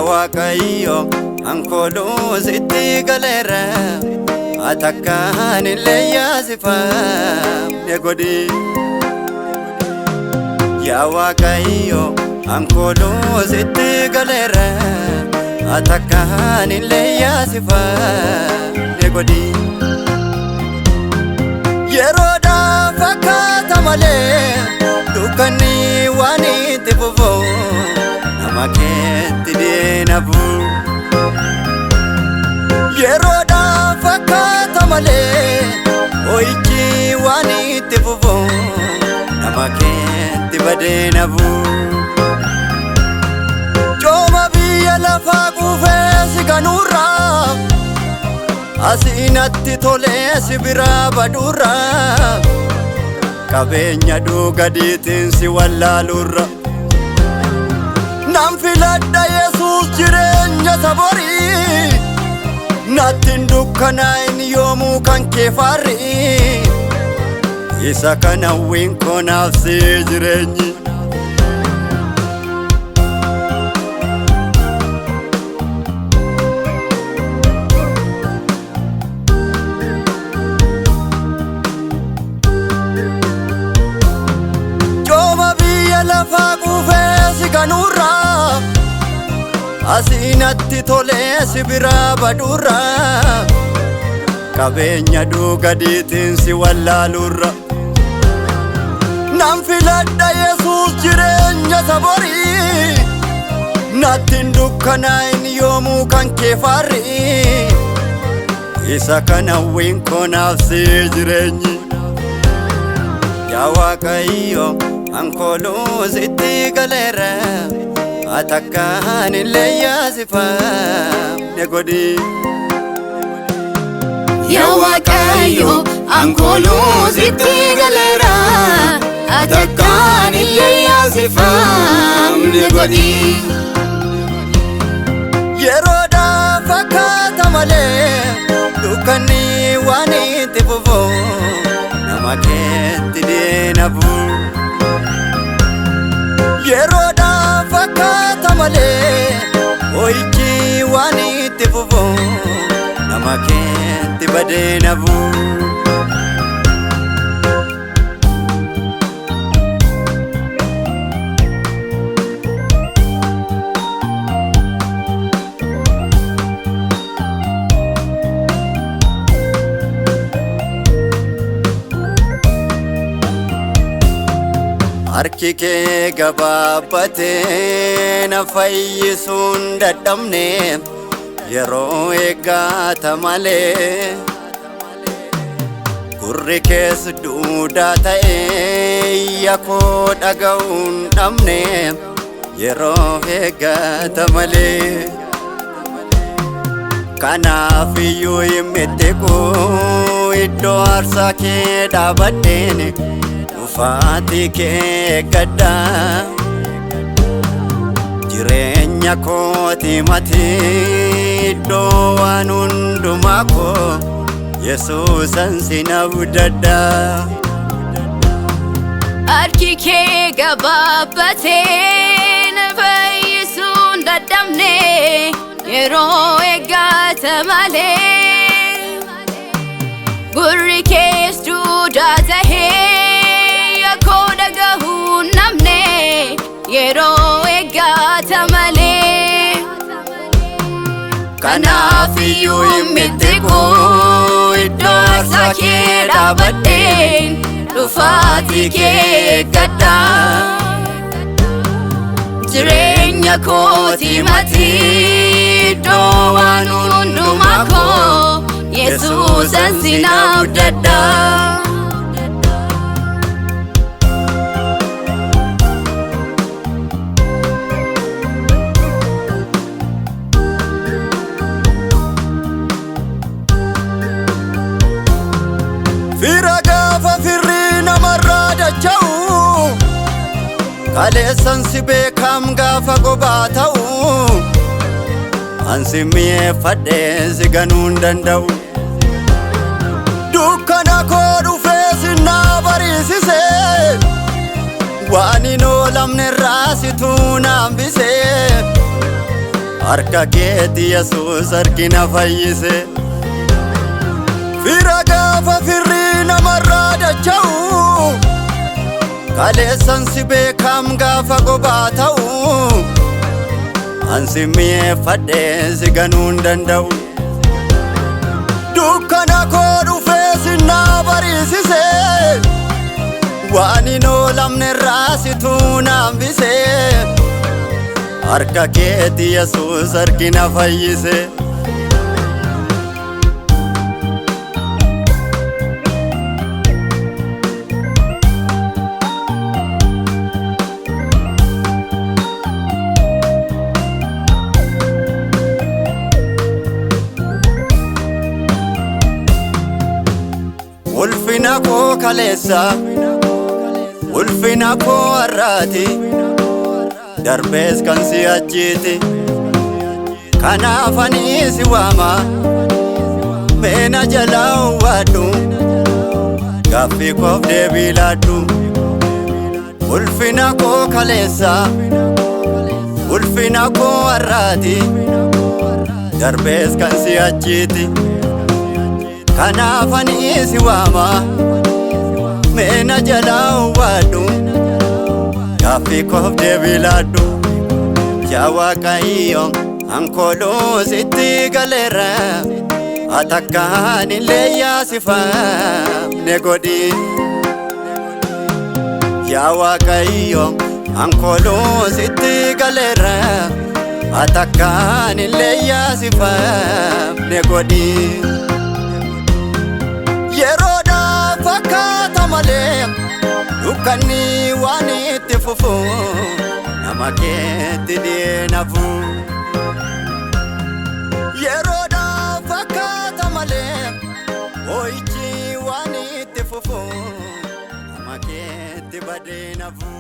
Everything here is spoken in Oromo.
Waaqayyo ankolu sitti galera Akkan leeyyaasifamne godhi Ya Waaqayyo ankolu sitti galera Akkan leeyyaasifamne godhi Yeroodha fakkaata malee dukkanni waan itti fufu nama keetti deenafu Yeroodha fakkaata malee ho'ichi waan itti fufu nama keetti badeenafu Jooma biyya lafaa quufee si ganuurraa Asinatti tolee si biraa baduurraa Qabeenya dhuugadiitiin si wallaaluurra Nan filadha Yesuus jireenya saborii Nattiin dukkanaa'in yoomuu kan kee faarri Isa kana hawwiin koo naaf si jireenyi Lafaa quufee si ganuurraa Asinatti tolee si biraa baduurraa Qabeenya dhuugadiitiin si wallaaluurra Nan filadha Yesuus jireenya saborii Nattiin dukkanaa'in yoomuu kan kee faarri Isa kana hawwiin koo naaf si jireenyi Yaa Waaqayyo ankolu sitti galera Akkan leeyyaasifamne godhi Ya Waaqayyo ankolu sitti galera Akkan leeyyaasifamne godhi Yeroodha fakkaata malee dukkanni waan itti fufu nama keetti deenafu Yeroodha fakkaata malee ho'ichi waan itti fufu nama keetti badeenafu Harki kee gabaabbatee na fayyisuun dadhabne yeroo eeggata malee Gurri kees duudaa ta'ee iyya koo dhaga'uun dhabne yeroo eeggata malee Kanaaf iyyuu himmetteeku iddoo aarsaa kee dhaabadheen Dhufaatii kee gadda Jireenya kooti mati iddoo waan hundumaa koo Yesuusan sin abdadha Harki kee gabaabbatee na fayyisuun dadhabne yeroo eeggata malee Gurri kees duudaa ta'ee koo dhaga'uun dhabne yeroo eeggata malee Kanaaf iyyuu himmetteeku iddoo aarsaa kee dhaabadheen dhufaatii kee gadda Jireenya kooti mati iddoo waan hundumaa koo Yesuusan sin abdadha Fira gaafa firri namarraa dacha'u Kaleessan si beekam gaafa gobaa ta'u Ansi mi'eeffadhee si ganuu hin danda'u Dukkana koo dhufee sinnaa bariisise Waan hin oolamne irraa situu na hambise harka keetti Yesuus harkina fayyise. Fira gaafa firri namarraa dacha'u kaleessan si beekam gaafa gobaa ta'u ansi mi'eeffadhee si ganuu hin danda'u. Dukkana koo dhufee sinnaa bariisise waan hin oolamne irraa situu naambise. Harka keetti Yesuus harkina fayyise. Ulfina koo kaleessa ulfina koo har'aati darbees kan si ajjeete. Kanaaf ani si waama meena jalaa uwwadhu gaaffii koof deebii laadhu. Ulfina koo kaleessa ulfina koo har'aati darbees kan si ajjeete. Kanaaf ani si waama meena jalaa uwwadhu gaaffii koof deebii laadhu. Yaa Waaqayyo ankooluu sitti galeera Akkan Leeyyaasifamne godhi. Yaa Waaqayyo ankooluu sitti galeera Akkan Leeyyaasifamne godhi. Yeroodhaaf fakkaata malee dukkanni waan itti fufu nama keetti dhiinafu. Yeroodhaaf fakkaata malee ho'ichi waan itti fufu nama keetti badeenafu.